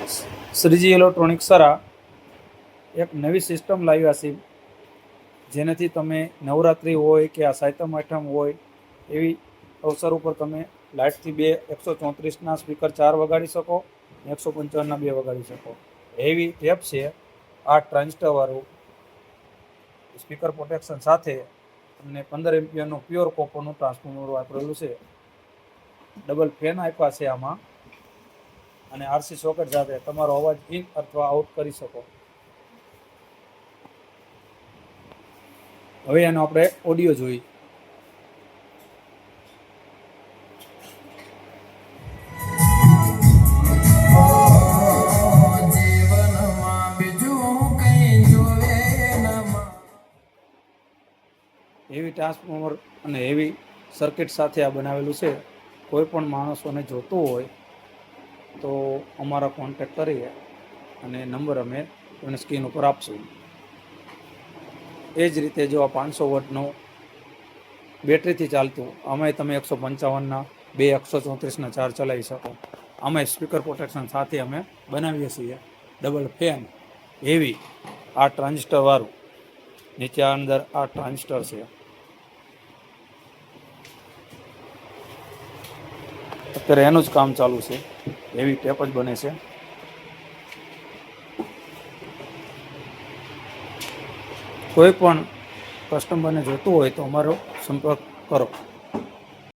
Shriji electronics દ્વારા એક નવી સિસ્ટમ લાવ્યા છે, જેનાથી તમે નવરાત્રિ હોય કે આ સાતમ આઠમ હોય એવી અવસર ઉપર તમે લાઇટથી બે 134ના સ્પીકર 4 વગાડી શકો, 155ના 2 વગાડી શકો. એવી ટેપ છે. આ ટ્રાન્ઝિસ્ટરવાળું સ્પીકર પ્રોટેક્શન સાથે અને 15 એમ્પિયરનું પ્યોર કોપરનું ટ્રાન્સફોર્મર વાપરેલું છે. ડબલ ફેન આપ્યા છે આમાં, અને આરસી સોકેટ સાથે તમારો અવાજ ઇન અથવા આઉટ કરી શકો. હવે એનો આપણે ઓડિયો જોઈએ. હેવી ટ્રાન્સફોર્મર અને હેવી સર્કિટ સાથે આ બનાવેલું છે. કોઈ પણ માણસોને જોતું હોય તો અમારા કોન્ટેક્ટ કરીએ અને નંબર અમે તમને સ્ક્રીન ઉપર આપશું. એ જ રીતે જો આ 500 વોટનું બેટરીથી ચાલતું, આમાંય તમે 155ના 2 134ના 4 ચલાવી શકો. આમાંય સ્પીકર પ્રોટેક્શન સાથે અમે બનાવીએ છીએ. ડબલ ફેન હેવી આ ટ્રાન્ઝિસ્ટરવાળું, નીચે અંદર આ ટ્રાન્ઝિસ્ટર છે. અત્યારે એનું જ કામ ચાલુ છે. એવી ટેપ જ બને છે. કોઈ પણ કસ્ટમરને જોતું હોય તો અમારો સંપર્ક કરો.